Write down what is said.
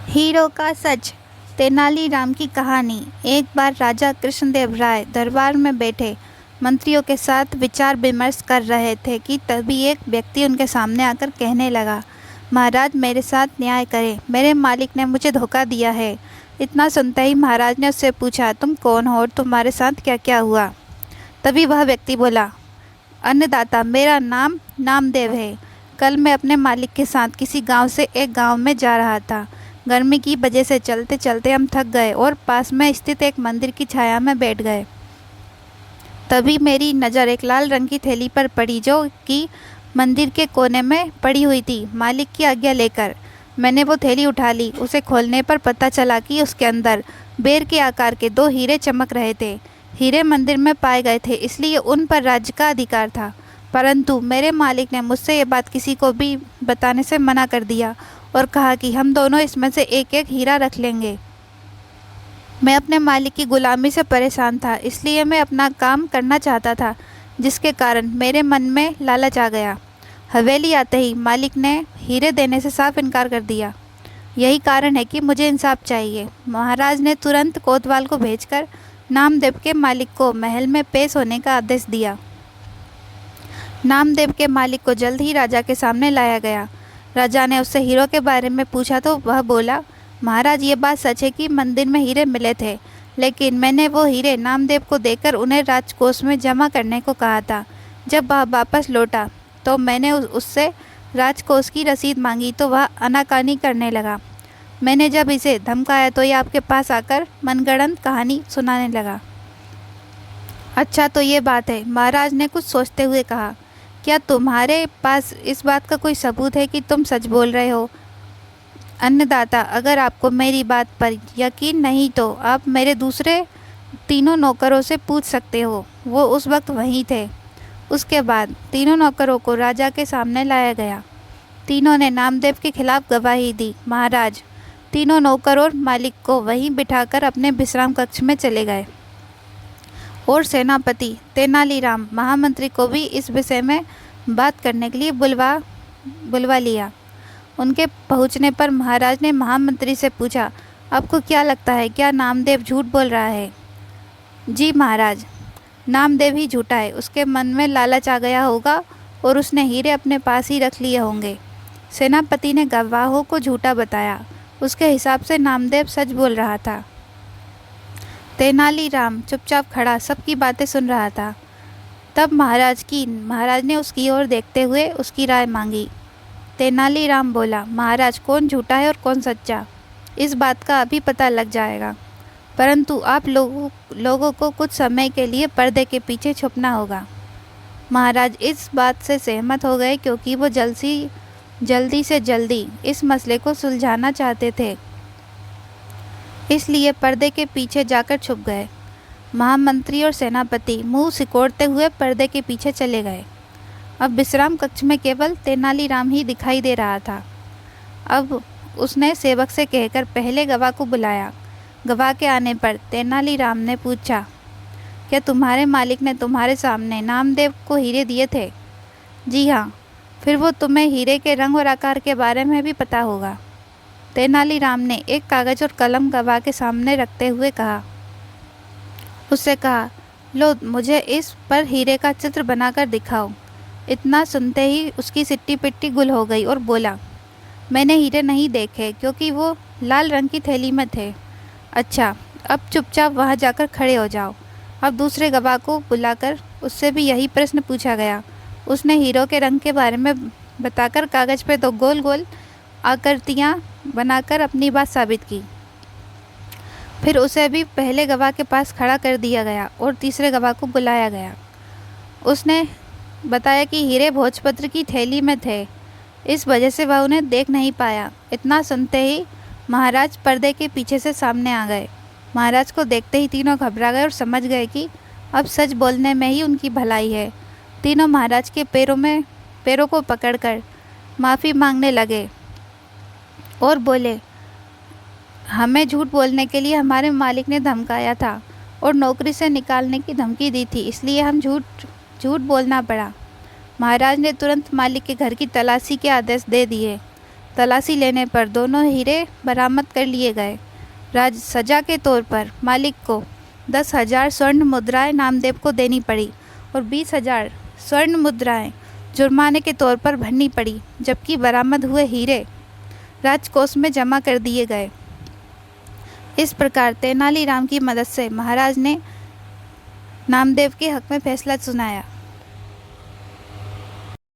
Hero का सच। तेनालीराम की कहानी। एक बार राजा कृष्णदेव राय दरबार में बैठे मंत्रियों के साथ विचार विमर्श कर रहे थे कि तभी एक व्यक्ति उनके सामने आकर कहने लगा, महाराज मेरे साथ न्याय करें, मेरे मालिक ने मुझे धोखा दिया है। इतना सुनते ही महाराज ने उससे पूछा, तुम कौन हो और तुम्हारे साथ क्या क्या हुआ। तभी वह व्यक्ति बोला, अन्नदाता, मेरा नाम नामदेव है। कल मैं अपने मालिक के साथ किसी गांव से एक गांव में जा रहा था। गर्मी की वजह से चलते चलते हम थक गए और पास में स्थित एक मंदिर की छाया में बैठ गए। तभी मेरी नज़र एक लाल रंग की थैली पर पड़ी जो कि मंदिर के कोने में पड़ी हुई थी। मालिक की आज्ञा लेकर मैंने वो थैली उठा ली। उसे खोलने पर पता चला कि उसके अंदर बेर के आकार के 2 हीरे चमक रहे थे। हीरे मंदिर में पाए गए थे, इसलिए उन पर राज्य का अधिकार था। परंतु मेरे मालिक ने मुझसे ये बात किसी को भी बताने से मना कर दिया और कहा कि हम दोनों इसमें से एक एक हीरा रख लेंगे। मैं अपने मालिक की गुलामी से परेशान था, इसलिए मैं अपना काम करना चाहता था, जिसके कारण मेरे मन में लालच आ गया। हवेली आते ही मालिक ने हीरे देने से साफ इनकार कर दिया। यही कारण है कि मुझे इंसाफ चाहिए। महाराज ने तुरंत कोतवाल को भेजकर नामदेव के मालिक को महल में पेश होने का आदेश दिया। नामदेव के मालिक को जल्द ही राजा के सामने लाया गया। राजा ने उससे हीरों के बारे में पूछा तो वह बोला, महाराज ये बात सच है कि मंदिर में हीरे मिले थे, लेकिन मैंने वो हीरे नामदेव को देकर उन्हें राजकोष में जमा करने को कहा था। जब वह वापस लौटा तो मैंने उससे राजकोष की रसीद मांगी तो वह आनाकानी करने लगा। मैंने जब इसे धमकाया तो ये आपके पास आकर मनगढ़ंत कहानी सुनाने लगा। अच्छा तो ये बात है, महाराज ने कुछ सोचते हुए कहा। क्या तुम्हारे पास इस बात का कोई सबूत है कि तुम सच बोल रहे हो? अन्नदाता, अगर आपको मेरी बात पर यकीन नहीं तो आप मेरे दूसरे 3 नौकरों से पूछ सकते हो, वो उस वक्त वहीं थे। उसके बाद 3 नौकरों को राजा के सामने लाया गया। तीनों ने नामदेव के खिलाफ गवाही दी। महाराज 3 नौकर और मालिक को वहीं बिठाकर अपने विश्राम कक्ष में चले गए और सेनापति तेनालीराम महामंत्री को भी इस विषय में बात करने के लिए बुलवा लिया। उनके पहुंचने पर महाराज ने महामंत्री से पूछा, आपको क्या लगता है, क्या नामदेव झूठ बोल रहा है? जी महाराज, नामदेव ही झूठा है। उसके मन में लालच आ गया होगा और उसने हीरे अपने पास ही रख लिए होंगे। सेनापति ने गवाहों को झूठा बताया। उसके हिसाब से नामदेव सच बोल रहा था। तेनालीराम चुपचाप खड़ा सबकी बातें सुन रहा था। तब महाराज ने उसकी ओर देखते हुए उसकी राय मांगी। तेनालीराम बोला, महाराज कौन झूठा है और कौन सच्चा, इस बात का अभी पता लग जाएगा, परंतु आप लोगों को कुछ समय के लिए पर्दे के पीछे छुपना होगा। महाराज इस बात से सहमत हो गए क्योंकि वो जल्दी से जल्दी इस मसले को सुलझाना चाहते थे, इसलिए पर्दे के पीछे जाकर छुप गए। महामंत्री और सेनापति मुंह सिकोड़ते हुए पर्दे के पीछे चले गए। अब विश्राम कक्ष में केवल तेनालीराम ही दिखाई दे रहा था। अब उसने सेवक से कहकर पहले गवाह को बुलाया। गवाह के आने पर तेनालीराम ने पूछा, क्या तुम्हारे मालिक ने तुम्हारे सामने नामदेव को हीरे दिए थे? जी हाँ। फिर वो तुम्हें हीरे के रंग और आकार के बारे में भी पता होगा। तेनालीराम ने एक कागज़ और कलम गवाह के सामने रखते हुए उससे कहा, लो मुझे इस पर हीरे का चित्र बनाकर दिखाओ। इतना सुनते ही उसकी सिट्टी पिट्टी गुल हो गई और बोला, मैंने हीरे नहीं देखे क्योंकि वो लाल रंग की थैली में थे। अच्छा, अब चुपचाप वहाँ जाकर खड़े हो जाओ। अब दूसरे गवाह को बुलाकर उससे भी यही प्रश्न पूछा गया। उसने हीरों के रंग के बारे में बताकर कागज़ पे 2 गोल गोल आकृतियाँ बनाकर अपनी बात साबित की। फिर उसे भी पहले गवाह के पास खड़ा कर दिया गया और तीसरे गवाह को बुलाया गया। उसने बताया कि हीरे भोजपत्र की थैली में थे, इस वजह से वह उन्हें देख नहीं पाया। इतना सुनते ही महाराज पर्दे के पीछे से सामने आ गए। महाराज को देखते ही तीनों घबरा गए और समझ गए कि अब सच बोलने में ही उनकी भलाई है। तीनों महाराज के पैरों को पकड़कर माफ़ी मांगने लगे और बोले, हमें झूठ बोलने के लिए हमारे मालिक ने धमकाया था और नौकरी से निकालने की धमकी दी थी, इसलिए हम झूठ बोलना पड़ा। महाराज ने तुरंत मालिक के घर की तलाशी के आदेश दे दिए। तलाशी लेने पर दोनों हीरे बरामद कर लिए गए। सजा के तौर पर मालिक को 10,000 स्वर्ण मुद्राएं नामदेव को देनी पड़ी और 20,000 स्वर्ण मुद्राएं जुर्माने के तौर पर भरनी पड़ी, जबकि बरामद हुए हीरे राजकोष में जमा कर दिए गए। इस प्रकार तेनालीराम की मदद से महाराज ने नामदेव के हक में फैसला सुनाया।